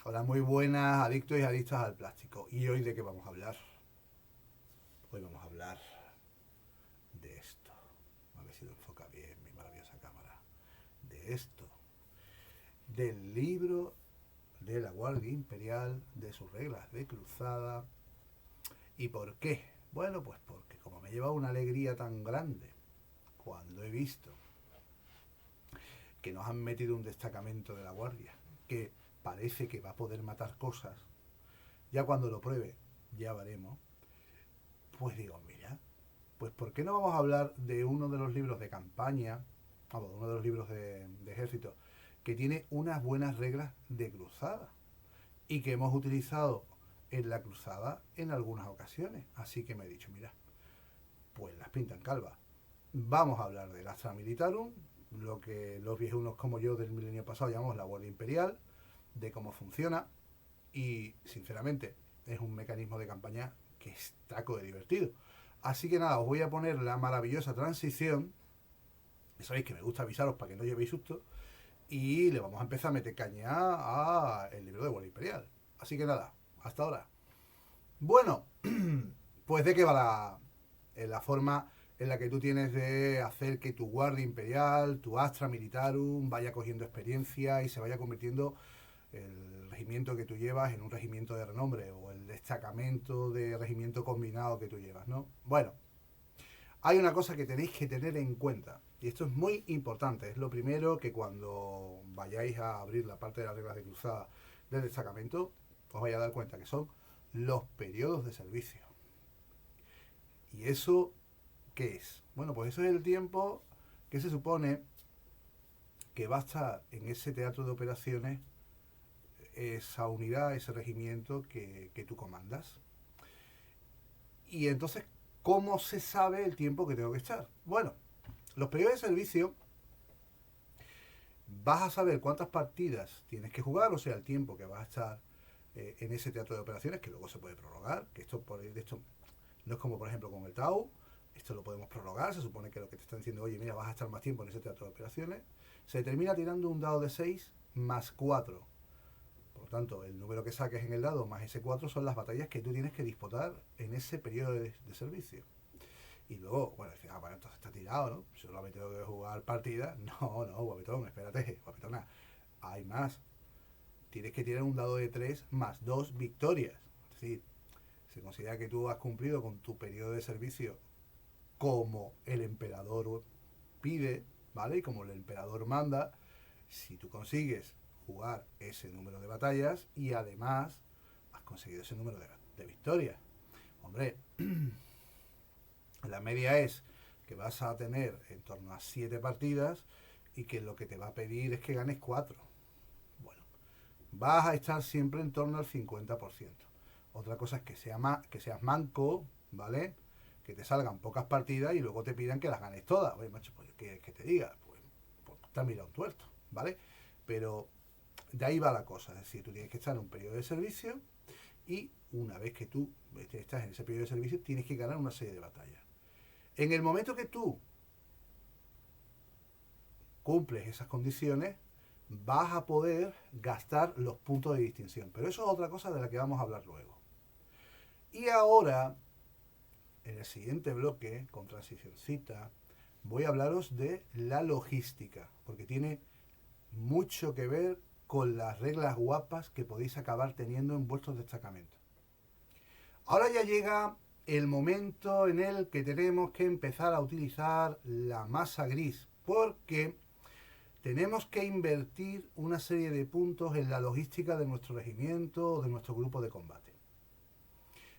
Hola, muy buenas, adictos y adictas al plástico. ¿Y hoy de qué vamos a hablar? Hoy vamos a hablar de esto. A ver si lo enfoca bien mi maravillosa cámara. De esto. Del libro de la Guardia Imperial, de sus reglas de cruzada. ¿Y por qué? Bueno, pues porque como me lleva una alegría tan grande cuando he visto que nos han metido un destacamento de la Guardia, que parece que va a poder matar cosas, ya cuando lo pruebe, ya veremos, pues digo, mira, pues ¿por qué no vamos a hablar de uno de los libros de campaña, vamos, uno de los libros de ejército, que tiene unas buenas reglas de cruzada y que hemos utilizado en la cruzada en algunas ocasiones? Así que me he dicho, mira, pues las pintan calvas. Vamos a hablar del Astra Militarum, lo que los viejunos como yo del milenio pasado llamamos la Guardia Imperial, de cómo funciona y, sinceramente, es un mecanismo de campaña que es taco de divertido. Así que nada, os voy a poner la maravillosa transición. Sabéis que me gusta avisaros para que no llevéis susto. Y le vamos a empezar a meter caña a el libro de Guardia Imperial. Así que nada, hasta ahora. Bueno, pues de qué va la forma en la que tú tienes de hacer que tu Guardia Imperial, tu Astra Militarum, vaya cogiendo experiencia y se vaya convirtiendo el regimiento que tú llevas en un regimiento de renombre o el destacamento de regimiento combinado que tú llevas, ¿no? Bueno, hay una cosa que tenéis que tener en cuenta y esto es muy importante. Es lo primero que cuando vayáis a abrir la parte de las reglas de cruzada del destacamento os vais a dar cuenta que son los periodos de servicio. ¿Y eso qué es? Bueno, pues eso es el tiempo que se supone que va a estar en ese teatro de operaciones esa unidad, ese regimiento que tú comandas. Y entonces, ¿cómo se sabe el tiempo que tengo que estar? Bueno, los periodos de servicio vas a saber cuántas partidas tienes que jugar, o sea, el tiempo que vas a estar en ese teatro de operaciones, que luego se puede prorrogar, que esto no es como por ejemplo con el Tau, esto lo podemos prorrogar, se supone que lo que te están diciendo, oye, mira, vas a estar más tiempo en ese teatro de operaciones, se termina tirando un dado de 6 más 4. Por lo tanto, el número que saques en el dado más ese 4 son las batallas que tú tienes que disputar en ese periodo de servicio. Y luego, bueno, dices, bueno, entonces está tirado, ¿no? Solamente tengo que jugar partida. No, no, guapetón, espérate, guapetona. Hay más. Tienes que tirar un dado de 3 más 2 victorias. Es decir, se considera que tú has cumplido con tu periodo de servicio como el emperador pide, ¿vale? Y como el emperador manda, si tú consigues jugar ese número de batallas y además has conseguido ese número de victorias. Hombre, la media es que vas a tener en torno a 7 partidas y que lo que te va a pedir es que ganes 4. Bueno, vas a estar siempre en torno al 50%. Otra cosa es que seas manco, ¿vale? Que te salgan pocas partidas y luego te pidan que las ganes todas. Oye, macho, pues que te diga, pues te has mirado un tuerto, ¿vale? Pero de ahí va la cosa, es decir, tú tienes que estar en un periodo de servicio y una vez que tú estás en ese periodo de servicio tienes que ganar una serie de batallas. En el momento que tú cumples esas condiciones, vas a poder gastar los puntos de distinción. Pero eso es otra cosa de la que vamos a hablar luego. Y ahora, en el siguiente bloque, con transicióncita, voy a hablaros de la logística, porque tiene mucho que ver con las reglas guapas que podéis acabar teniendo en vuestros destacamentos. Ahora ya llega el momento en el que tenemos que empezar a utilizar la masa gris, porque tenemos que invertir una serie de puntos en la logística de nuestro regimiento o de nuestro grupo de combate.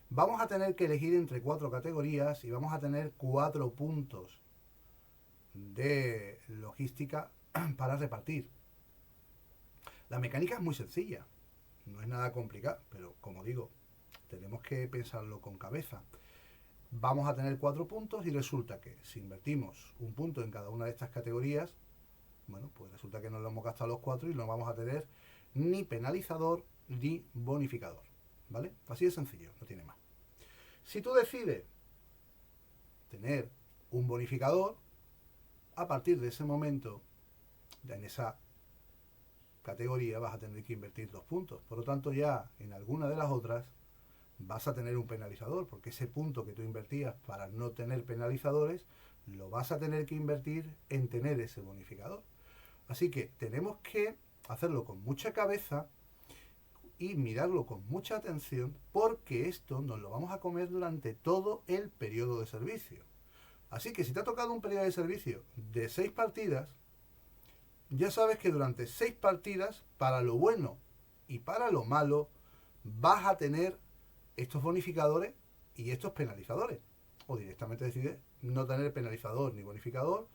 Vamos a tener que elegir entre 4 categorías y vamos a tener 4 puntos de logística para repartir. La mecánica es muy sencilla, no es nada complicado, pero como digo, tenemos que pensarlo con cabeza. Vamos a tener 4 puntos y resulta que si invertimos un punto en cada una de estas categorías, bueno, pues resulta que no lo hemos gastado los 4 y no vamos a tener ni penalizador ni bonificador, ¿vale? Así de sencillo, no tiene más. Si tú decides tener un bonificador, a partir de ese momento, ya en esa categoría vas a tener que invertir 2 puntos. Por lo tanto, ya en alguna de las otras vas a tener un penalizador, porque ese punto que tú invertías para no tener penalizadores, lo vas a tener que invertir en tener ese bonificador. Así que tenemos que hacerlo con mucha cabeza y mirarlo con mucha atención, porque esto nos lo vamos a comer durante todo el periodo de servicio. Así que si te ha tocado un periodo de servicio de 6 partidas, ya sabes que durante 6 partidas, para lo bueno y para lo malo, vas a tener estos bonificadores y estos penalizadores. O directamente decides no tener penalizador ni bonificador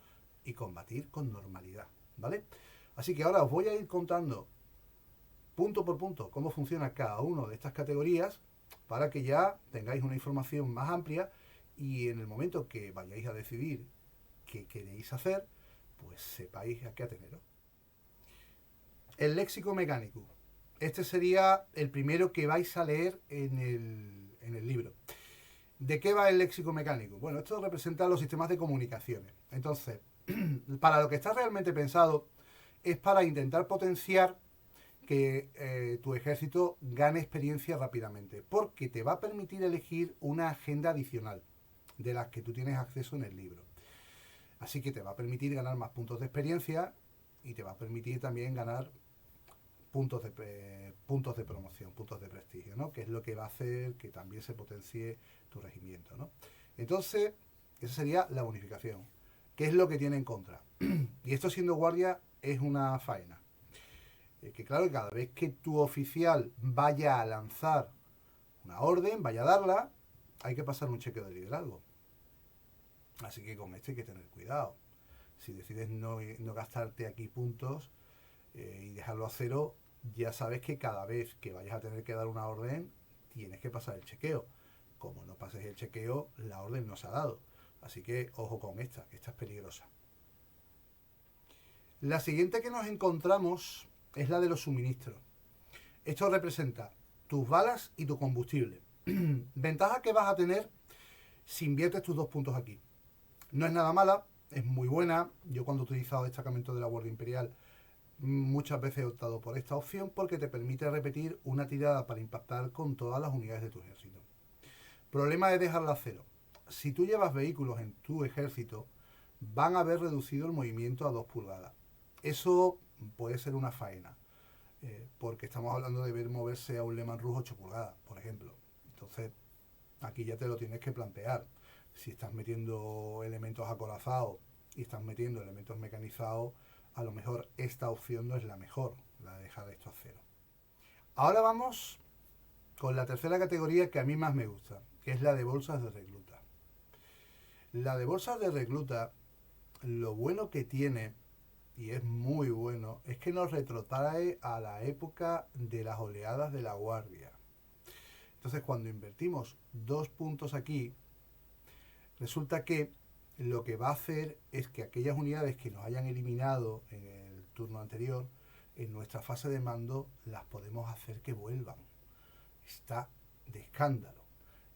y combatir con normalidad, ¿vale? Así que ahora os voy a ir contando punto por punto cómo funciona cada una de estas categorías para que ya tengáis una información más amplia y en el momento que vayáis a decidir qué queréis hacer, pues sepáis a qué ateneros. El léxico mecánico. Este sería el primero que vais a leer en el libro. ¿De qué va el léxico mecánico? Bueno, esto representa los sistemas de comunicaciones. Entonces, para lo que está realmente pensado es para intentar potenciar que tu ejército gane experiencia rápidamente, porque te va a permitir elegir una agenda adicional de las que tú tienes acceso en el libro. Así que te va a permitir ganar más puntos de experiencia y te va a permitir también ganar puntos de promoción, puntos de prestigio, ¿no? Que es lo que va a hacer que también se potencie tu regimiento, ¿no? Entonces, esa sería la bonificación. ¿Qué es lo que tiene en contra? Y esto siendo guardia es una faena. Que claro, cada vez que tu oficial vaya a lanzar una orden, vaya a darla, hay que pasar un chequeo de liderazgo. Así que con esto hay que tener cuidado. Si decides no gastarte aquí puntos y dejarlo a cero, ya sabes que cada vez que vayas a tener que dar una orden, tienes que pasar el chequeo. Como no pases el chequeo, la orden no se ha dado. Así que ojo con esta, que esta es peligrosa. La siguiente que nos encontramos es la de los suministros. Esto representa tus balas y tu combustible. Ventaja que vas a tener si inviertes tus 2 puntos aquí. No es nada mala, es muy buena. Yo cuando he utilizado destacamento de la Guardia Imperial muchas veces he optado por esta opción porque te permite repetir una tirada para impactar con todas las unidades de tu ejército. Problema de dejarla a cero. Si tú llevas vehículos en tu ejército, van a haber reducido el movimiento a 2 pulgadas. Eso puede ser una faena, porque estamos hablando de ver moverse a un Leman Ruge 8 pulgadas, por ejemplo. Entonces, aquí ya te lo tienes que plantear. Si estás metiendo elementos acorazados y estás metiendo elementos mecanizados, a lo mejor esta opción no es la mejor, la de dejar esto a cero. Ahora vamos con la tercera categoría que a mí más me gusta, que es la de bolsas de recluta. La de bolsas de recluta, lo bueno que tiene, y es muy bueno, es que nos retrotrae a la época de las oleadas de la guardia. Entonces, cuando invertimos 2 puntos aquí, resulta que lo que va a hacer es que aquellas unidades que nos hayan eliminado en el turno anterior, en nuestra fase de mando, las podemos hacer que vuelvan. Está de escándalo.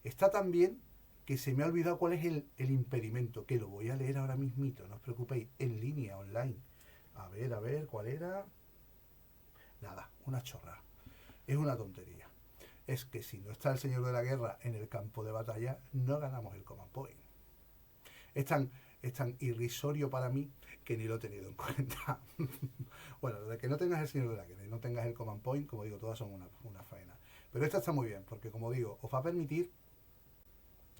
Está también que se me ha olvidado cuál es el impedimento, que lo voy a leer ahora mismito, no os preocupéis, en línea, online. A ver, ¿cuál era? Nada, una chorra. Es una tontería. Es que si no está el señor de la guerra en el campo de batalla, no ganamos el command point. Es tan irrisorio para mí que ni lo he tenido en cuenta. Bueno, de que no tengas el señor de la guerra y no tengas el command point, como digo, todas son una faena. Pero esta está muy bien, porque como digo, os va a permitir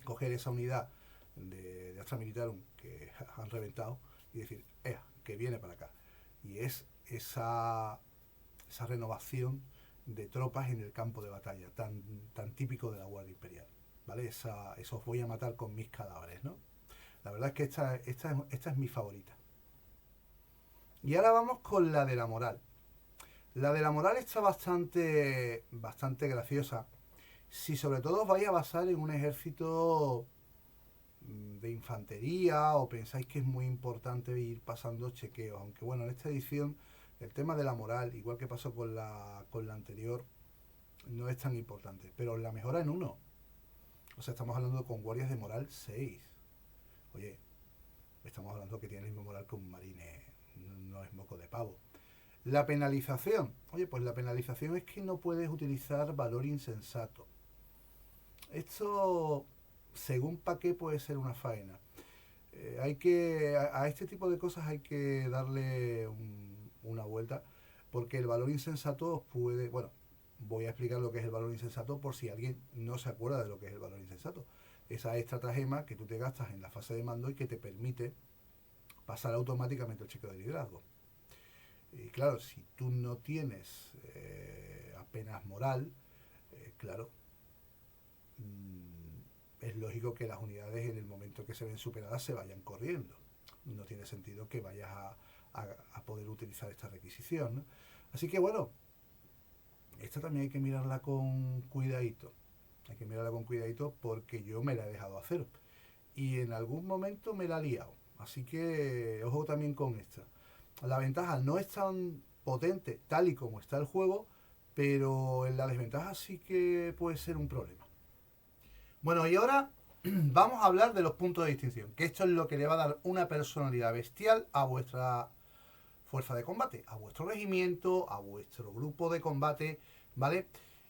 coger esa unidad de Astra Militarum que han reventado y decir, que viene para acá. Y es esa renovación de tropas en el campo de batalla, tan típico de la Guardia Imperial. ¿Vale? Eso os voy a matar con mis cadáveres, ¿no? La verdad es que esta es mi favorita. Y ahora vamos con la de la moral. La de la moral está bastante graciosa. Si sobre todo os vais a basar en un ejército de infantería o pensáis que es muy importante ir pasando chequeos. Aunque bueno, en esta edición el tema de la moral, igual que pasó con la anterior, no es tan importante. Pero la mejora en 1. O sea, estamos hablando con guardias de moral 6. Oye, estamos hablando que tiene el mismo moral que un marine, no es moco de pavo. La penalización. Oye, pues la penalización es que no puedes utilizar valor insensato. Esto, según para qué, puede ser una faena. A este tipo de cosas hay que darle una vuelta, porque el valor insensato puede, bueno, voy a explicar lo que es el valor insensato por si alguien no se acuerda de lo que es el valor insensato. Esa estratagema que tú te gastas en la fase de mando y que te permite pasar automáticamente el chequeo de liderazgo. Y claro, si tú no tienes apenas moral, claro, es lógico que las unidades en el momento que se ven superadas se vayan corriendo. No tiene sentido que vayas a poder utilizar esta requisición, ¿no? Así que bueno, esta también hay que mirarla con cuidadito. Hay que mirarla con cuidadito porque yo me la he dejado hacer. Y en algún momento me la he liado. Así que ojo también con esta. La ventaja no es tan potente tal y como está el juego, pero en la desventaja sí que puede ser un problema. Bueno, y ahora vamos a hablar de los puntos de distinción, que esto es lo que le va a dar una personalidad bestial a vuestra fuerza de combate, a vuestro regimiento, a vuestro grupo de combate, ¿vale?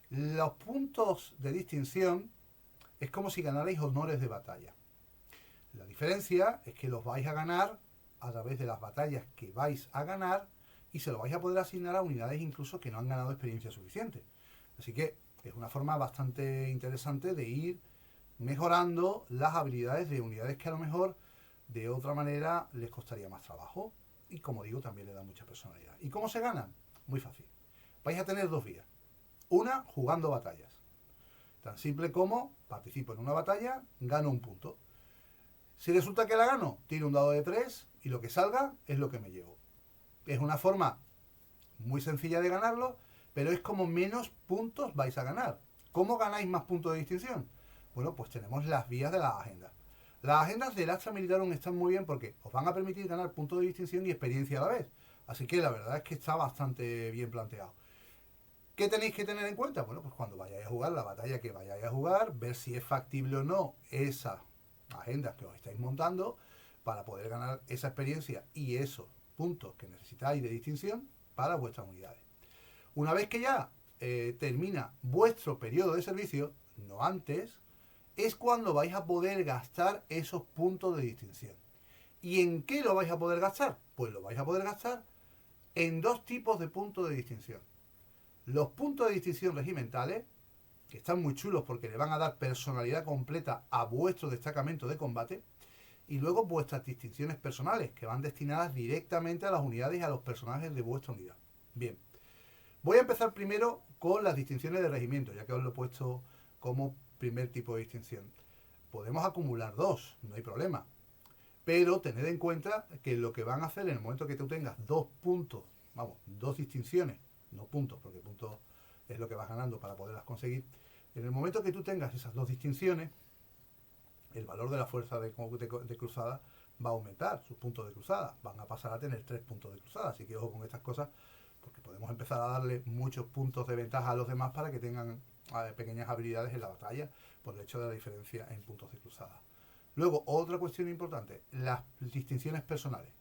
Los puntos de distinción es como si ganarais honores de batalla. La diferencia es que los vais a ganar a través de las batallas que vais a ganar y se lo vais a poder asignar a unidades incluso que no han ganado experiencia suficiente. Así que es una forma bastante interesante de ir mejorando las habilidades de unidades que a lo mejor de otra manera les costaría más trabajo. Y como digo, también le da mucha personalidad. ¿Y cómo se ganan? Muy fácil. Vais a tener dos vías. Una, jugando batallas. Tan simple como participo en una batalla, gano un punto. Si resulta que la gano, tiro un dado de 3 y lo que salga es lo que me llevo. Es una forma muy sencilla de ganarlo, pero es como menos puntos vais a ganar. ¿Cómo ganáis más puntos de distinción? Bueno, pues tenemos las vías de las agendas. Las agendas del Astra Militarum están muy bien porque os van a permitir ganar puntos de distinción y experiencia a la vez. Así que la verdad es que está bastante bien planteado. ¿Qué tenéis que tener en cuenta? Bueno, pues cuando vayáis a jugar la batalla que vayáis a jugar, ver si es factible o no esas agendas que os estáis montando para poder ganar esa experiencia y esos puntos que necesitáis de distinción para vuestras unidades. Una vez que ya termina vuestro periodo de servicio, no antes, es cuando vais a poder gastar esos puntos de distinción. ¿Y en qué lo vais a poder gastar? Pues lo vais a poder gastar en dos tipos de puntos de distinción. Los puntos de distinción regimentales, que están muy chulos porque le van a dar personalidad completa a vuestro destacamento de combate, y luego vuestras distinciones personales, que van destinadas directamente a las unidades y a los personajes de vuestra unidad. Bien, voy a empezar primero con las distinciones de regimiento, ya que os lo he puesto como primer tipo de distinción. Podemos acumular dos, no hay problema. Pero tened en cuenta que lo que van a hacer en el momento que tú tengas dos puntos, vamos, dos distinciones, no puntos, porque puntos es lo que vas ganando para poderlas conseguir. En el momento que tú tengas esas dos distinciones, el valor de la fuerza de cruzada va a aumentar, sus puntos de cruzada. Van a pasar a tener 3 puntos de cruzada. Así que ojo con estas cosas, porque podemos empezar a darle muchos puntos de ventaja a los demás para que tengan pequeñas habilidades en la batalla por el hecho de la diferencia en puntos de cruzada. Luego, otra cuestión importante, las distinciones personales.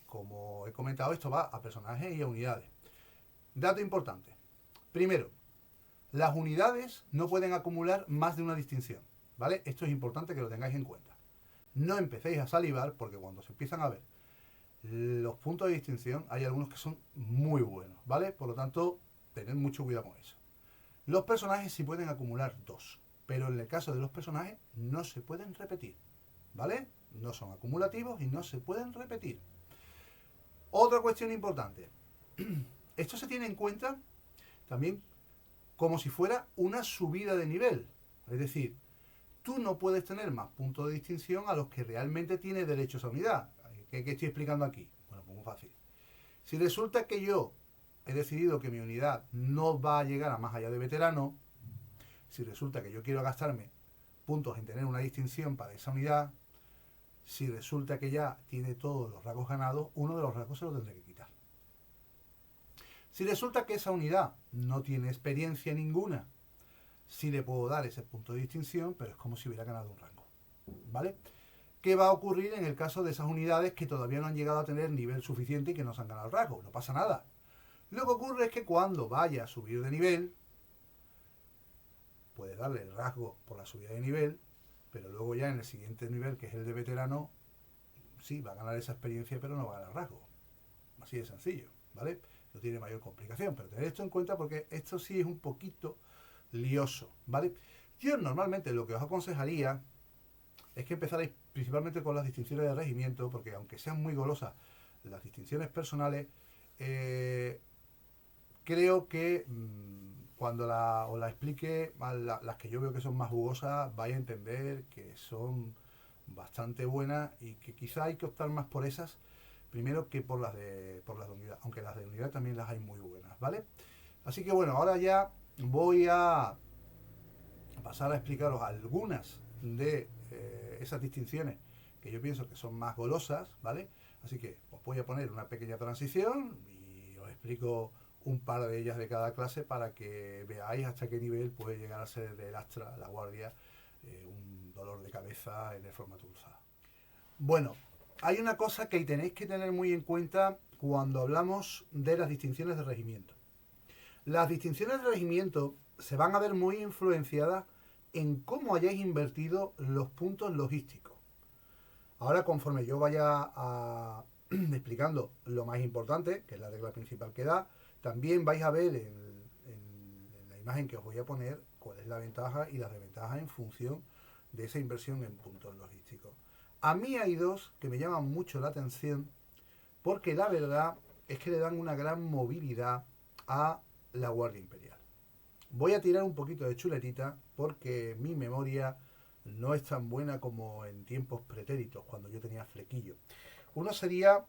Como he comentado, esto va a personajes y a unidades. Dato importante. Primero, las unidades no pueden acumular más de una distinción, ¿vale? Esto es importante que lo tengáis en cuenta. No empecéis a salivar porque cuando se empiezan a ver los puntos de distinción hay algunos que son muy buenos, ¿vale? Por lo tanto, tened mucho cuidado con eso. Los personajes sí pueden acumular dos, pero en el caso de los personajes no se pueden repetir, ¿vale? No son acumulativos y no se pueden repetir. Otra cuestión importante. Esto se tiene en cuenta también como si fuera una subida de nivel. Es decir, tú no puedes tener más puntos de distinción a los que realmente tiene derecho esa unidad. ¿Qué estoy explicando aquí? Bueno, pues muy fácil. Si resulta que yo he decidido que mi unidad no va a llegar a más allá de veterano, si resulta que yo quiero gastarme puntos en tener una distinción para esa unidad, si resulta que ya tiene todos los rasgos ganados, uno de los rasgos se lo tendré que quitar. Si resulta que esa unidad no tiene experiencia ninguna, sí le puedo dar ese punto de distinción, pero es como si hubiera ganado un rango, ¿vale? ¿Qué va a ocurrir en el caso de esas unidades que todavía no han llegado a tener nivel suficiente y que no se han ganado el rasgo? No pasa nada. Lo que ocurre es que cuando vaya a subir de nivel, puedes darle el rasgo por la subida de nivel, pero luego ya en el siguiente nivel, que es el de veterano, sí, va a ganar esa experiencia, pero no va a ganar rasgo. Así de sencillo, ¿vale? No tiene mayor complicación, pero tened esto en cuenta porque esto sí es un poquito lioso, ¿vale? Yo normalmente lo que os aconsejaría es que empezarais principalmente con las distinciones de regimiento, porque aunque sean muy golosas las distinciones personales, eh, creo que cuando os la explique, las que yo veo que son más jugosas, vais a entender que son bastante buenas y que quizá hay que optar más por esas primero que por las de unidad, aunque las de unidad también las hay muy buenas, ¿vale? Así que bueno, ahora ya voy a pasar a explicaros algunas de esas distinciones que yo pienso que son más golosas, ¿vale? Así que os voy a poner una pequeña transición y os explico un par de ellas de cada clase para que veáis hasta qué nivel puede llegar a ser el Astra, la Guardia, un dolor de cabeza en el formato cruzado. Bueno, hay una cosa que tenéis que tener muy en cuenta cuando hablamos de las distinciones de regimiento. Las distinciones de regimiento se van a ver muy influenciadas en cómo hayáis invertido los puntos logísticos. Ahora, conforme yo vaya explicando lo más importante, que es la regla principal que da, también vais a ver en la imagen que os voy a poner cuál es la ventaja y las desventajas en función de esa inversión en puntos logísticos. A mí hay dos que me llaman mucho la atención porque la verdad es que le dan una gran movilidad a la Guardia Imperial. Voy a tirar un poquito de chuletita porque mi memoria no es tan buena como en tiempos pretéritos, cuando yo tenía flequillo. Uno sería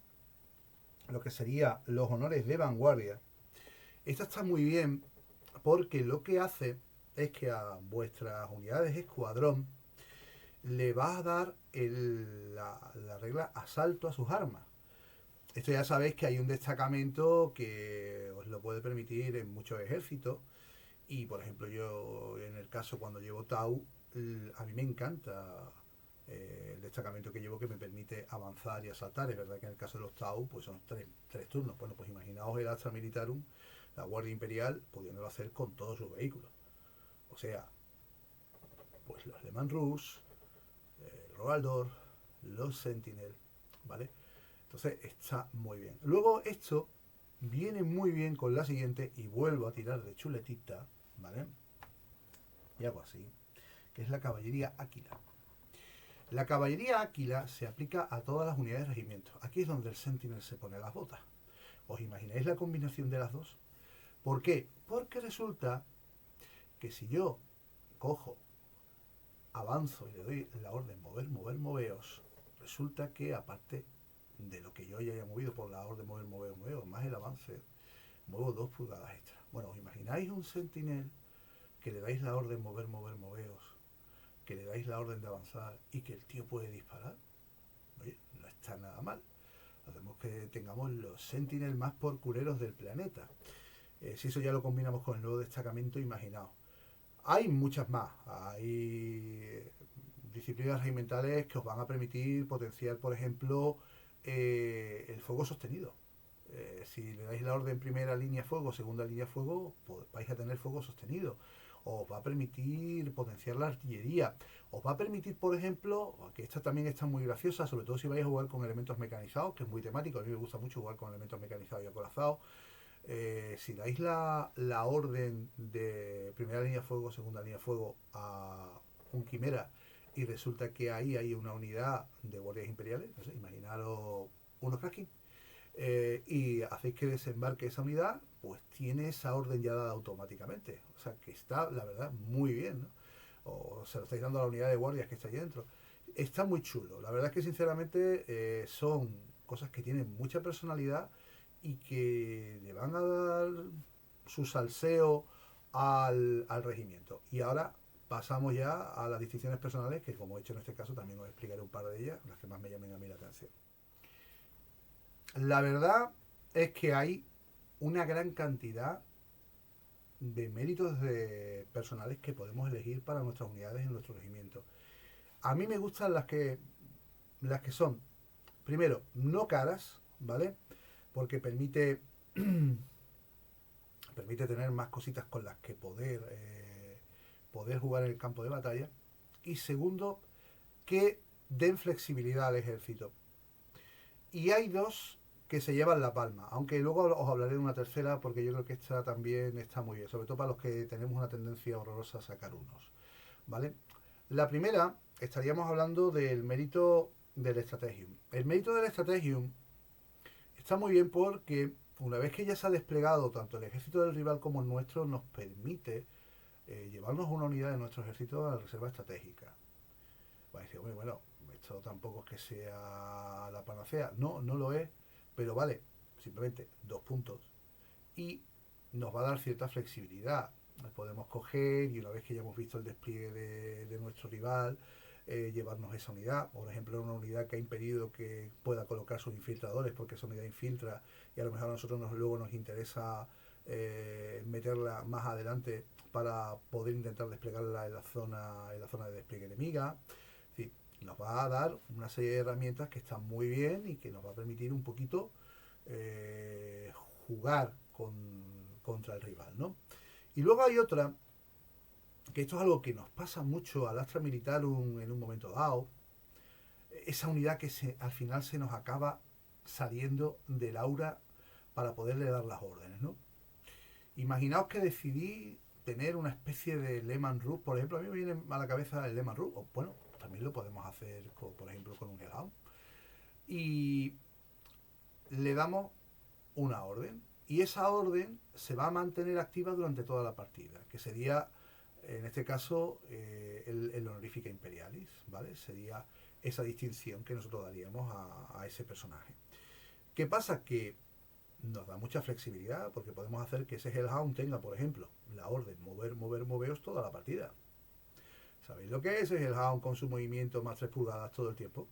lo que sería los honores de vanguardia. Esta está muy bien porque lo que hace es que a vuestras unidades escuadrón le va a dar la regla asalto a sus armas. Esto ya sabéis que hay un destacamento que os lo puede permitir en muchos ejércitos. Y por ejemplo, yo en el caso cuando llevo Tau, a mí me encanta el destacamento que llevo que me permite avanzar y asaltar. Es verdad que en el caso de los Tau, pues son tres turnos. Bueno, pues imaginaos el Astra Militarum, la Guardia Imperial, pudiéndolo hacer con todos sus vehículos. O sea, pues los Le Mans Rouge, el Roaldor, los Sentinel, ¿vale? Entonces está muy bien. Luego esto viene muy bien con la siguiente y vuelvo a tirar de chuletita, ¿vale? Y hago así, que es la caballería Áquila. La caballería Áquila se aplica a todas las unidades de regimiento. Aquí es donde el Sentinel se pone las botas. ¿Os imagináis la combinación de las dos? ¿Por qué? Porque resulta que si yo cojo, avanzo y le doy la orden mover, mover, moveos, resulta que aparte de lo que yo ya haya movido por la orden mover, mover, moveos, más el avance, muevo 2 pulgadas extra. Bueno, ¿os imagináis un sentinel que le dais la orden mover, mover, moveos, que le dais la orden de avanzar y que el tío puede disparar? Oye, no está nada mal. Hacemos que tengamos los sentinels más porculeros del planeta. Si eso ya lo combinamos con el nuevo destacamento, imaginaos. Hay muchas más. Hay disciplinas regimentales que os van a permitir potenciar, por ejemplo, el fuego sostenido. Si le dais la orden primera línea fuego, segunda línea fuego, pues vais a tener fuego sostenido. Os va a permitir potenciar la artillería. Os va a permitir, por ejemplo, que esta también está muy graciosa, sobre todo si vais a jugar con elementos mecanizados, que es muy temático. A mí me gusta mucho jugar con elementos mecanizados y acorazados. Si dais la orden de primera línea fuego, segunda línea fuego a un quimera y resulta que ahí hay una unidad de guardias imperiales, no sé, imaginaros unos Kraken, y hacéis que desembarque esa unidad, pues tiene esa orden ya dada automáticamente. O sea que está, la verdad, muy bien, ¿no? O se lo estáis dando a la unidad de guardias que está ahí dentro. Está muy chulo. La verdad es que sinceramente son cosas que tienen mucha personalidad y que le van a dar su salseo al regimiento. Y ahora pasamos ya a las distinciones personales, que como he hecho en este caso también os explicaré un par de ellas, las que más me llamen a mí la atención. La verdad es que hay una gran cantidad de méritos de personales que podemos elegir para nuestras unidades en nuestro regimiento. A mí me gustan las que son, primero, no caras, ¿vale? Porque permite permite tener más cositas con las que poder jugar en el campo de batalla. Y segundo, que den flexibilidad al ejército. Y hay dos que se llevan la palma, aunque luego os hablaré de una tercera porque yo creo que esta también está muy bien, sobre todo para los que tenemos una tendencia horrorosa a sacar unos, ¿vale? La primera, estaríamos hablando del mérito del Strategium. El mérito del Strategium está muy bien porque una vez que ya se ha desplegado tanto el ejército del rival como el nuestro, nos permite llevarnos una unidad de nuestro ejército a la reserva estratégica. Va a decir, bueno, esto tampoco es que sea la panacea. No, no lo es, pero vale, simplemente 2 puntos. Y nos va a dar cierta flexibilidad. Podemos coger y una vez que ya hemos visto el despliegue de nuestro rival, llevarnos esa unidad. Por ejemplo, una unidad que ha impedido que pueda colocar sus infiltradores porque esa unidad infiltra y a lo mejor a nosotros luego nos interesa meterla más adelante para poder intentar desplegarla en la zona de despliegue enemiga. Es decir, nos va a dar una serie de herramientas que están muy bien y que nos va a permitir un poquito jugar contra el rival, ¿no? Y luego hay otra, que esto es algo que nos pasa mucho al Astra Militarum en un momento dado, esa unidad que al final se nos acaba saliendo del aura para poderle dar las órdenes, ¿no? Imaginaos que decidí tener una especie de Lehman Russ, por ejemplo, a mí me viene a la cabeza el Lehman Russ, o bueno, también lo podemos hacer, por ejemplo, con un Hellhound. Y le damos una orden, y esa orden se va a mantener activa durante toda la partida, que sería, en este caso, el Honorifica Imperialis, ¿vale? Sería esa distinción que nosotros daríamos a ese personaje. ¿Qué pasa? Que nos da mucha flexibilidad porque podemos hacer que ese Hellhound tenga, por ejemplo, la orden moveos toda la partida. ¿Sabéis lo que es el Hellhound con su movimiento más 3 pulgadas todo el tiempo?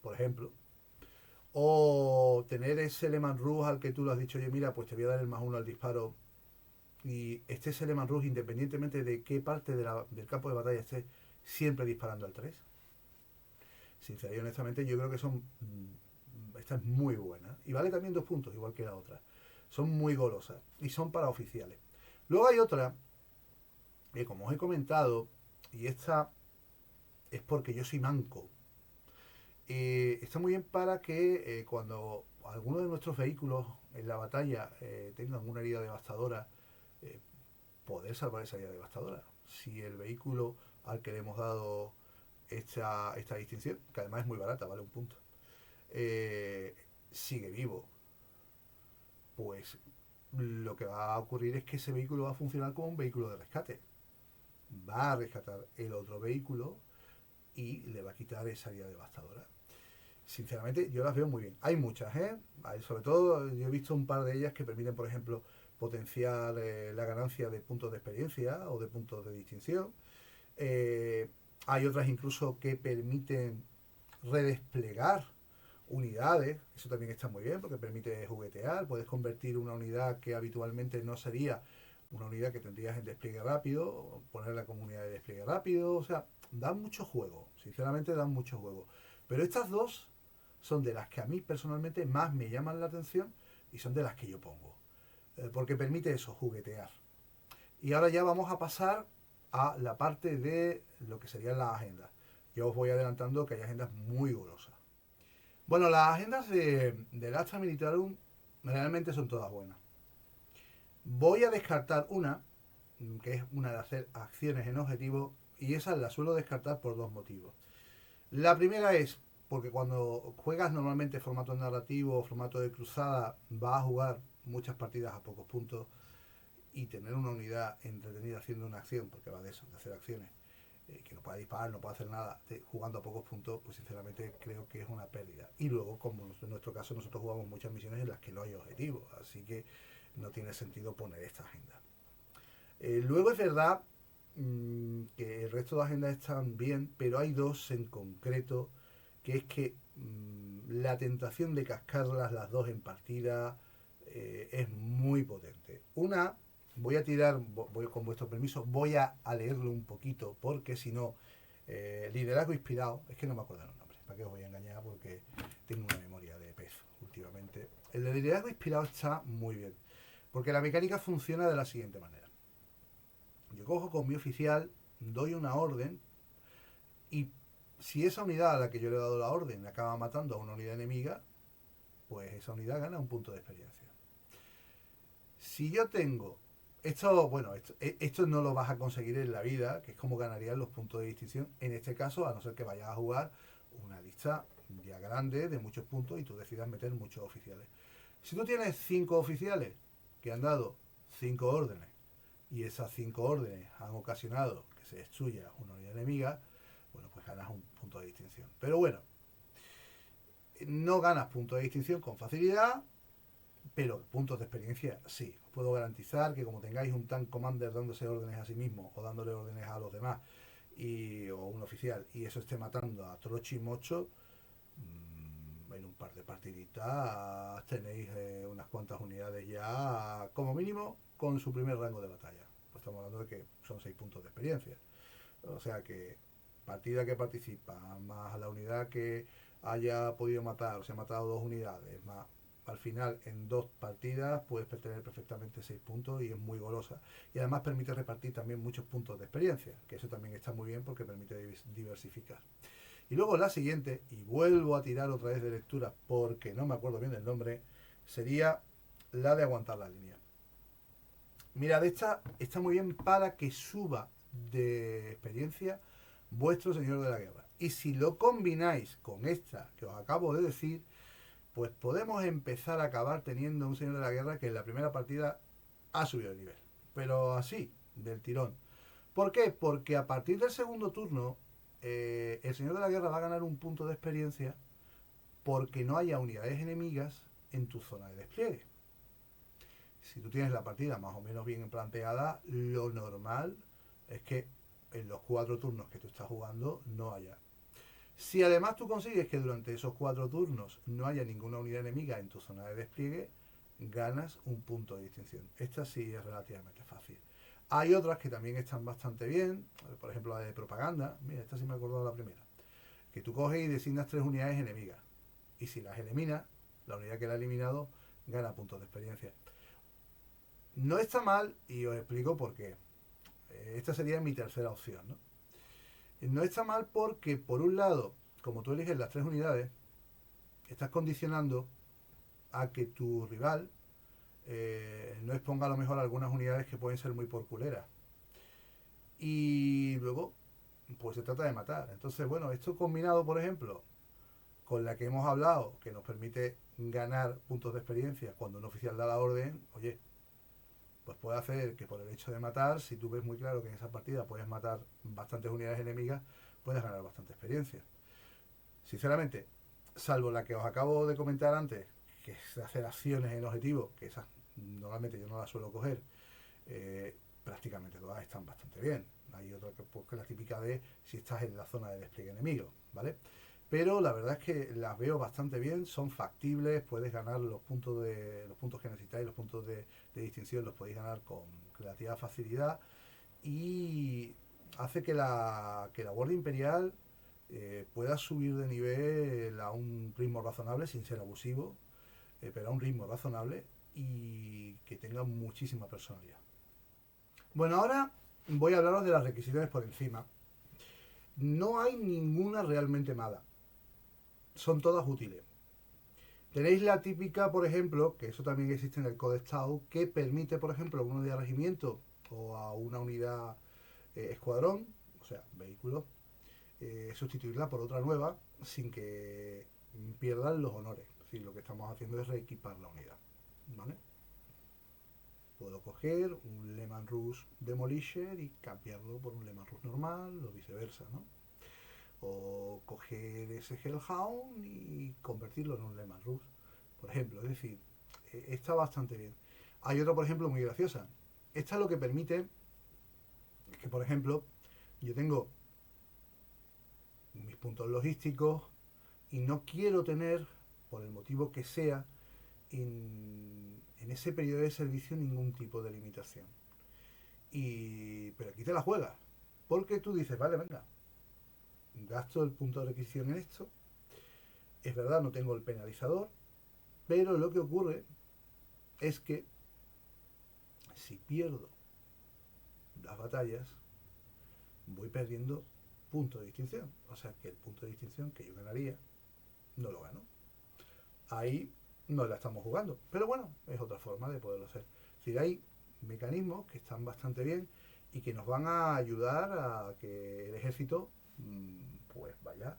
Por ejemplo. O tener ese Lehman Russ al que tú lo has dicho, oye, mira, pues te voy a dar el +1 al disparo. Y este Lehman Russ, independientemente de qué parte del campo de batalla esté, siempre disparando al 3. Sinceramente y honestamente, yo creo que esta es muy buena. Y vale también 2 puntos, igual que la otra. Son muy golosas. Y son para oficiales. Luego hay otra, que como os he comentado, y esta es porque yo soy manco. Está muy bien para que cuando alguno de nuestros vehículos en la batalla tengan una herida devastadora, eh, poder salvar esa herida devastadora. Si el vehículo al que le hemos dado esta distinción, que además es muy barata, vale 1 punto, sigue vivo, pues lo que va a ocurrir es que ese vehículo va a funcionar como un vehículo de rescate. Va a rescatar el otro vehículo y le va a quitar esa herida devastadora. Sinceramente, yo las veo muy bien. Hay muchas, ¿eh? Sobre todo, yo he visto un par de ellas que permiten, por ejemplo, potenciar la ganancia de puntos de experiencia o de puntos de distinción. Hay otras incluso que permiten redesplegar unidades. Eso también está muy bien porque permite juguetear. Puedes convertir una unidad que habitualmente no sería una unidad que tendrías en despliegue rápido, ponerla como unidad de despliegue rápido. O sea, dan mucho juego. Sinceramente, dan mucho juego. Pero estas dos son de las que a mí personalmente más me llaman la atención y son de las que yo pongo. Porque permite eso, juguetear. Y ahora ya vamos a pasar a la parte de lo que serían las agendas. Yo os voy adelantando que hay agendas muy golosas. Bueno, las agendas del Astra Militarum realmente son todas buenas. Voy a descartar una, que es una de hacer acciones en objetivo, y esa la suelo descartar por 2 motivos. La primera es porque cuando juegas normalmente formato narrativo o formato de cruzada, vas a jugar muchas partidas a pocos puntos y tener una unidad entretenida haciendo una acción, porque va de eso, de hacer acciones, que no pueda disparar, no pueda hacer nada, jugando a pocos puntos, pues sinceramente creo que es una pérdida. Y luego, como en nuestro caso, nosotros jugamos muchas misiones en las que no hay objetivos, así que no tiene sentido poner esta agenda. Luego es verdad que el resto de agendas están bien, pero hay dos en concreto, que es que la tentación de cascarlas las dos en partida es muy potente. Una, voy a tirar, con vuestro permiso, voy a leerlo un poquito, porque si no, liderazgo inspirado, es que no me acuerdo los nombres, para qué os voy a engañar, porque tengo una memoria de pez últimamente. El de liderazgo inspirado está muy bien. Porque la mecánica funciona de la siguiente manera. Yo cojo con mi oficial, doy una orden y si esa unidad a la que yo le he dado la orden acaba matando a una unidad enemiga, pues esa unidad gana un punto de experiencia. Si yo tengo... esto no lo vas a conseguir en la vida, que es como ganarías los puntos de distinción. En este caso, a no ser que vayas a jugar una lista ya grande de muchos puntos y tú decidas meter muchos oficiales. Si tú tienes 5 oficiales que han dado 5 órdenes y esas 5 órdenes han ocasionado que se destruya una unidad enemiga, bueno, pues ganas un punto de distinción. Pero bueno, no ganas puntos de distinción con facilidad, pero puntos de experiencia sí. Os puedo garantizar que como tengáis un tank commander dándose órdenes a sí mismo o dándole órdenes a los demás o un oficial y eso esté matando a trocho y mocho, en un par de partiditas tenéis unas cuantas unidades ya como mínimo con su primer rango de batalla. Pues estamos hablando de que son 6 puntos de experiencia. O sea que partida que participa, más la unidad que haya podido matar, o se ha matado 2 unidades, más al final en 2 partidas puedes tener perfectamente 6 puntos y es muy golosa. Y además permite repartir también muchos puntos de experiencia, que eso también está muy bien porque permite diversificar. Y luego la siguiente, y vuelvo a tirar otra vez de lectura porque no me acuerdo bien del nombre, sería la de aguantar la línea. Mirad, esta está muy bien para que suba de experiencia vuestro señor de la guerra. Y si lo combináis con esta que os acabo de decir, pues podemos empezar a acabar teniendo un señor de la guerra que en la primera partida ha subido de nivel. Pero así, del tirón. ¿Por qué? Porque a partir del segundo turno, el señor de la guerra va a ganar un punto de experiencia porque no haya unidades enemigas en tu zona de despliegue. Si tú tienes la partida más o menos bien planteada, lo normal es que en los 4 turnos que tú estás jugando no haya. Si además tú consigues que durante esos 4 turnos no haya ninguna unidad enemiga en tu zona de despliegue, ganas un punto de distinción. Esta sí es relativamente fácil. Hay otras que también están bastante bien, por ejemplo la de propaganda. Mira, esta sí me he acordado la primera. Que tú coges y designas 3 unidades enemigas. Y si las eliminas, la unidad que la ha eliminado gana puntos de experiencia. No está mal y os explico por qué. Esta sería mi tercera opción, ¿no? No está mal porque, por un lado, como tú eliges las 3 unidades, estás condicionando a que tu rival no exponga a lo mejor algunas unidades que pueden ser muy porculeras. Y luego, pues se trata de matar. Entonces, bueno, esto combinado, por ejemplo, con la que hemos hablado, que nos permite ganar puntos de experiencia cuando un oficial da la orden, oye, pues puede hacer que por el hecho de matar, si tú ves muy claro que en esa partida puedes matar bastantes unidades enemigas, puedes ganar bastante experiencia. Sinceramente, salvo la que os acabo de comentar antes, que es hacer acciones en objetivo, que esas normalmente yo no las suelo coger, prácticamente todas están bastante bien. Hay otra que, pues, que la típica de si estás en la zona de despliegue enemigo, ¿vale? Pero la verdad es que las veo bastante bien, son factibles, puedes ganar los puntos que necesitáis, los puntos de distinción los podéis ganar con relativa facilidad y hace que la Guardia Imperial pueda subir de nivel a un ritmo razonable sin ser abusivo, pero a un ritmo razonable y que tenga muchísima personalidad. Bueno, ahora voy a hablaros de las requisiciones por encima. No hay ninguna realmente mala. Son todas útiles. Tenéis la típica, por ejemplo, que eso también existe en el Codex Tau, que permite, por ejemplo, a una unidad de regimiento o a una unidad escuadrón, o sea, vehículo, sustituirla por otra nueva sin que pierdan los honores. Es decir, lo que estamos haciendo es reequipar la unidad. ¿Vale? Puedo coger un Lehman Russ Demolisher y cambiarlo por un Lehman Russ normal o viceversa, ¿no? O coger ese Hellhound y convertirlo en un Lehman Russ, por ejemplo. Es decir, está bastante bien. Hay otra, por ejemplo, muy graciosa. Esta es lo que permite que, por ejemplo, yo tengo mis puntos logísticos y no quiero tener, por el motivo que sea, en ese periodo de servicio ningún tipo de limitación. Pero aquí te la juegas. Porque tú dices, vale, venga, gasto el punto de requisición en esto. Es verdad, no tengo el penalizador, Pero lo que ocurre es que si pierdo las batallas, voy perdiendo punto de distinción. O sea que el punto de distinción que yo ganaría, no lo gano. Ahí no la estamos jugando. Pero bueno, es otra forma de poderlo hacer. Es decir, hay mecanismos que están bastante bien y que nos van a ayudar a que el ejército pues vaya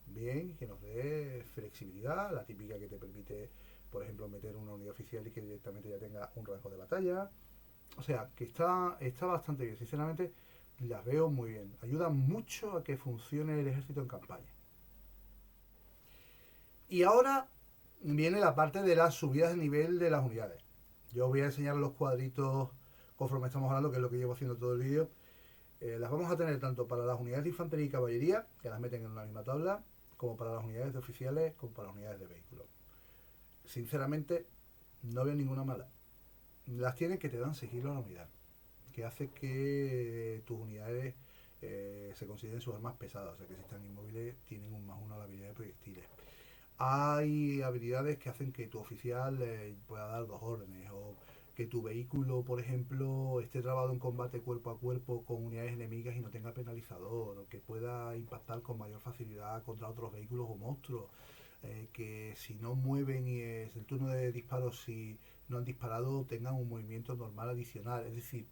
bien y que nos dé flexibilidad, la típica que te permite, por ejemplo, meter una unidad oficial y que directamente ya tenga un rango de batalla. O sea, que está bastante bien. Sinceramente, las veo muy bien. Ayudan mucho a que funcione el ejército en campaña. Y ahora viene la parte de las subidas de nivel de las unidades. Yo os voy a enseñar los cuadritos conforme estamos hablando, que es lo que llevo haciendo todo el vídeo. Las vamos a tener tanto para las unidades de infantería y caballería, que las meten en una misma tabla, como para las unidades de oficiales, como para las unidades de vehículos. Sinceramente, no veo ninguna mala. Las tienen que te dan sigilo a la unidad, que hace que tus unidades se consideren sus armas pesadas, o sea que si están inmóviles tienen un +1 a la habilidad de proyectiles. Hay habilidades que hacen que tu oficial pueda dar 2 órdenes, o que tu vehículo, por ejemplo, esté trabado en combate cuerpo a cuerpo con unidades enemigas y no tenga penalizador, o que pueda impactar con mayor facilidad contra otros vehículos o monstruos, que si no mueven y es el turno de disparo, si no han disparado, tengan un movimiento normal adicional. Es decir,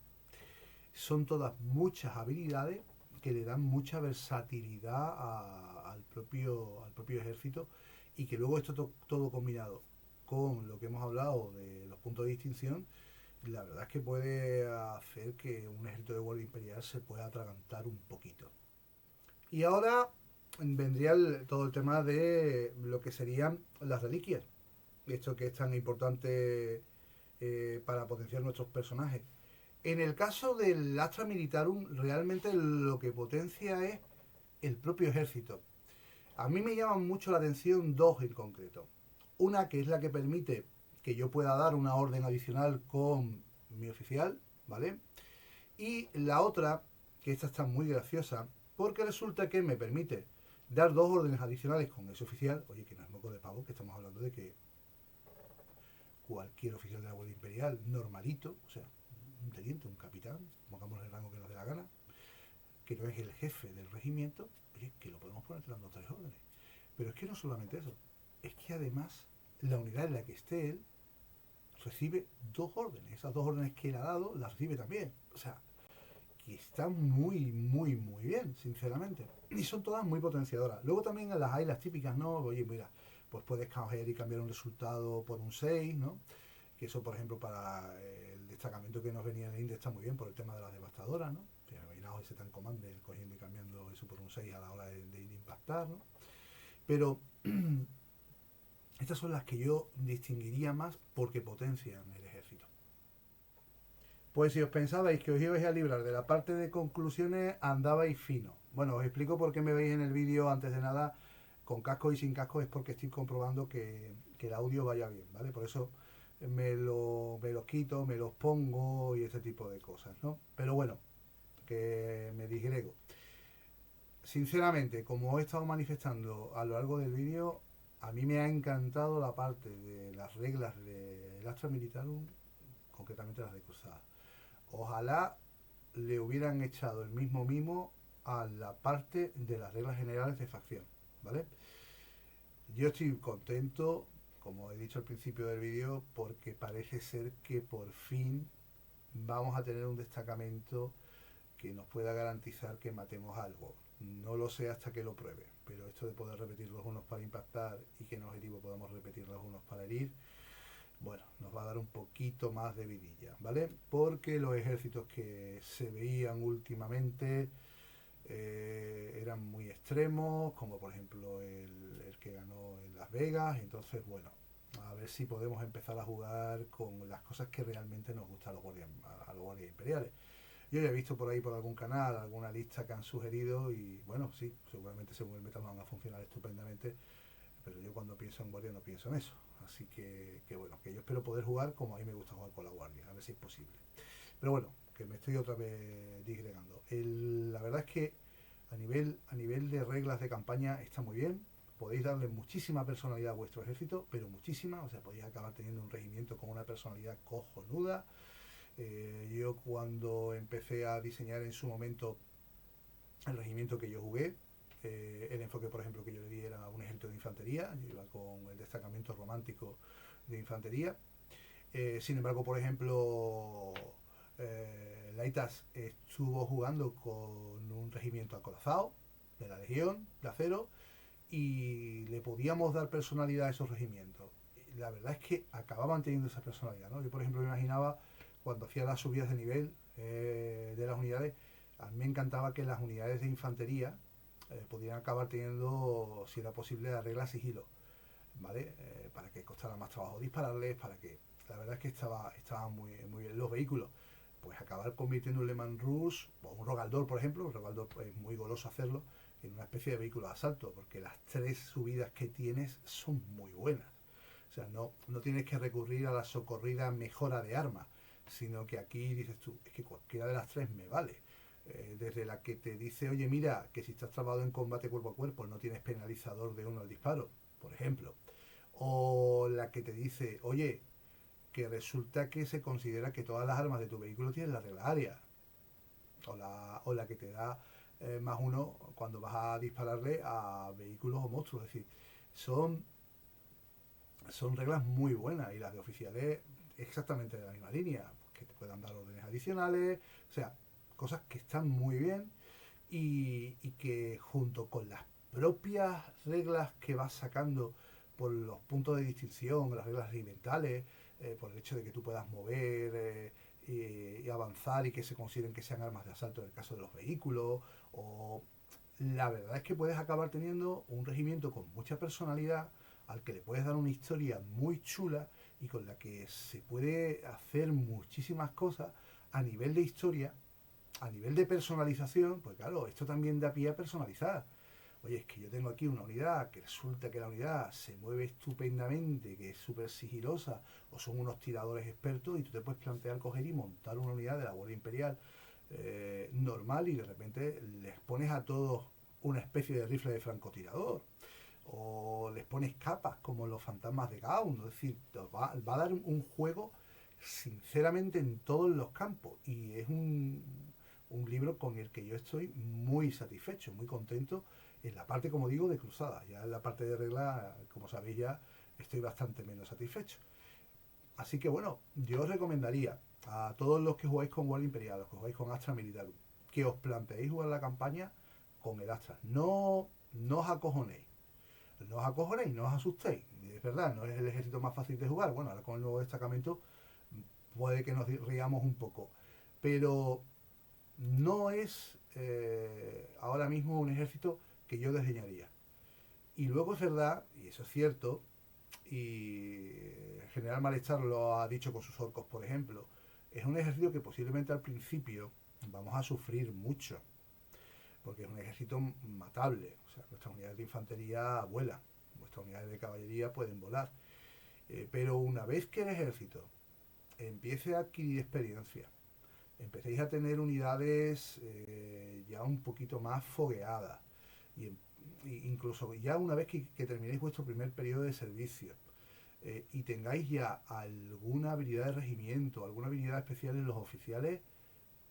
son todas muchas habilidades que le dan mucha versatilidad al propio ejército, y que luego esto todo combinado con lo que hemos hablado de los puntos de distinción, la verdad es que puede hacer que un ejército de guardia imperial se pueda atragantar un poquito. Y ahora vendría todo el tema de lo que serían las reliquias, esto que es tan importante para potenciar nuestros personajes. En el caso del Astra Militarum, realmente lo que potencia es el propio ejército. A mí me llaman mucho la atención dos en concreto. Una que es la que permite que yo pueda dar una orden adicional con mi oficial, ¿vale? Y la otra, que esta está muy graciosa, porque resulta que me permite dar 2 órdenes adicionales con ese oficial. Oye, que no es moco de pavo, que estamos hablando de que cualquier oficial de la Guardia Imperial, normalito, o sea, un teniente, un capitán, pongamos el rango que nos dé la gana, que no es el jefe del regimiento, oye, que lo podemos poner dando 3 órdenes. Pero es que no solamente eso, es que además la unidad en la que esté él recibe 2 órdenes. Esas 2 órdenes que él ha dado las recibe también. O sea, que está muy, muy, muy bien, sinceramente. Y son todas muy potenciadoras. Luego también las hay las típicas, ¿no? Oye, mira, pues puedes coger y cambiar un resultado por un 6, ¿no? Que eso, por ejemplo, para el destacamento que nos venía de India está muy bien por el tema de las devastadoras, ¿no? Imaginaos ese tan commander cogiendo y cambiando eso por un 6 a la hora de impactar, ¿no? Pero estas son las que yo distinguiría más porque potencian el ejército. Pues si os pensabais que os ibais a librar de la parte de conclusiones, andabais fino. Bueno, os explico por qué me veis en el vídeo antes de nada con casco y sin casco, es porque estoy comprobando que el audio vaya bien, ¿vale? Por eso me los quito, me los pongo y ese tipo de cosas, ¿no? Pero bueno, que me disgrego. Sinceramente, como he estado manifestando a lo largo del vídeo, a mí me ha encantado la parte de las reglas del Astra Militarum, concretamente las de cruzada. Ojalá le hubieran echado el mismo mimo a la parte de las reglas generales de facción, ¿vale? Yo estoy contento, como he dicho al principio del vídeo, porque parece ser que por fin vamos a tener un destacamento que nos pueda garantizar que matemos algo. No lo sé hasta que lo pruebe, pero esto de poder repetir los unos para impactar y que en objetivo podamos repetir los unos para herir, bueno, nos va a dar un poquito más de vidilla, ¿vale? Porque los ejércitos que se veían últimamente eran muy extremos, como por ejemplo el que ganó en Las Vegas. Entonces, bueno, a ver si podemos empezar a jugar con las cosas que realmente nos gustan a los guardias imperiales. Yo ya he visto por ahí por algún canal alguna lista que han sugerido y bueno, sí, seguramente según el meta van a funcionar estupendamente, pero yo cuando pienso en guardia no pienso en eso. Así que bueno, que yo espero poder jugar como a mí me gusta jugar con la guardia, a ver si es posible. Pero bueno, que me estoy otra vez disgregando. La verdad es que a nivel de reglas de campaña está muy bien, podéis darle muchísima personalidad a vuestro ejército, pero muchísima, o sea, podéis acabar teniendo un regimiento con una personalidad cojonuda. Yo cuando empecé a diseñar en su momento el regimiento que yo jugué, el enfoque, por ejemplo, que yo le di era un ejército de infantería, yo iba con el destacamento romántico de infantería. Sin embargo, por ejemplo, Laitas estuvo jugando con un regimiento acorazado de la Legión de Acero y le podíamos dar personalidad a esos regimientos. La verdad es que acababan teniendo esa personalidad, ¿no? Yo, por ejemplo, me imaginaba cuando hacía las subidas de nivel de las unidades, a mí me encantaba que las unidades de infantería pudieran acabar teniendo, si era posible, la regla sigilo, ¿vale? Para que costara más trabajo dispararles, para que la verdad es que estaba muy, muy bien. Los vehículos, pues acabar convirtiendo un Le Mans Rouge o un Rogaldor, por ejemplo, un Rogaldor es muy goloso hacerlo, en una especie de vehículo de asalto, porque las 3 subidas que tienes son muy buenas. O sea, no tienes que recurrir a la socorrida mejora de armas, sino que aquí dices tú, es que cualquiera de las 3 me vale. Desde la que te dice, oye, mira, que si estás trabado en combate cuerpo a cuerpo no tienes penalizador de 1 al disparo, por ejemplo. O la que te dice, oye, que resulta que se considera que todas las armas de tu vehículo tienen la regla área. O la que te da +1 cuando vas a dispararle a vehículos o monstruos. Es decir, son, son reglas muy buenas y las de oficiales exactamente de la misma línea, que te puedan dar órdenes adicionales, o sea, cosas que están muy bien y que junto con las propias reglas que vas sacando por los puntos de distinción, las reglas regimentales, por el hecho de que tú puedas mover y avanzar y que se consideren que sean armas de asalto en el caso de los vehículos, o la verdad es que puedes acabar teniendo un regimiento con mucha personalidad al que le puedes dar una historia muy chula y con la que se puede hacer muchísimas cosas a nivel de historia, a nivel de personalización, pues claro, esto también da pie a personalizar. Oye, es que yo tengo aquí una unidad que resulta que la unidad se mueve estupendamente, que es súper sigilosa, o son unos tiradores expertos y tú te puedes plantear coger y montar una unidad de la Guardia Imperial normal y de repente les pones a todos una especie de rifle de francotirador o les pones capas como los fantasmas de Gaun, es decir, va a dar un juego sinceramente en todos los campos y es un libro con el que yo estoy muy satisfecho, muy contento en la parte, como digo, de cruzada. Ya en la parte de regla, como sabéis ya, estoy bastante menos satisfecho. Así que bueno, yo os recomendaría a todos los que jugáis con Guardia Imperial, los que jugáis con Astra Militarum, que os planteéis jugar la campaña con el Astra. No os acojonéis. No os acojonéis, no os asustéis. Es verdad, no es el ejército más fácil de jugar. Bueno, ahora con el nuevo destacamento puede que nos riamos un poco. Pero no es ahora mismo un ejército que yo diseñaría. Y luego es verdad, y eso es cierto, y el general Malestar lo ha dicho con sus orcos, por ejemplo, es un ejército que posiblemente al principio vamos a sufrir mucho, porque es un ejército matable. O sea, nuestras unidades de infantería vuelan, nuestras unidades de caballería pueden volar. Pero una vez que el ejército empiece a adquirir experiencia, empecéis a tener unidades ya un poquito más fogueadas, y, incluso ya una vez que terminéis vuestro primer periodo de servicio, y tengáis ya alguna habilidad de regimiento, alguna habilidad especial en los oficiales,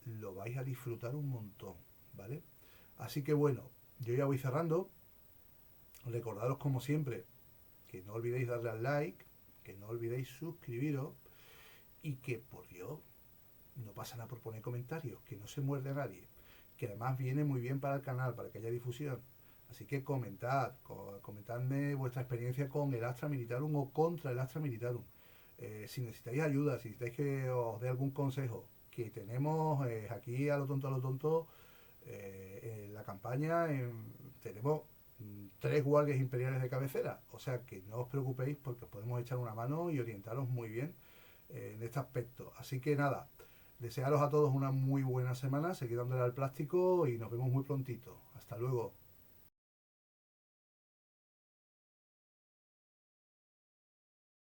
lo vais a disfrutar un montón, ¿vale? Así que bueno, yo ya voy cerrando. Recordaros como siempre que no olvidéis darle al like, que no olvidéis suscribiros y que por Dios no pasa nada por poner comentarios, que no se muerde a nadie, que además viene muy bien para el canal, para que haya difusión. Así que comentadme vuestra experiencia con el Astra Militarum o contra el Astra Militarum. Si necesitáis ayuda, si necesitáis que os dé algún consejo, que tenemos aquí a lo tonto, en la campaña tenemos 3 guardias imperiales de cabecera. O sea que no os preocupéis porque os podemos echar una mano y orientaros muy bien en este aspecto. Así que nada, desearos a todos una muy buena semana, seguid dándole al plástico y nos vemos muy prontito. Hasta luego.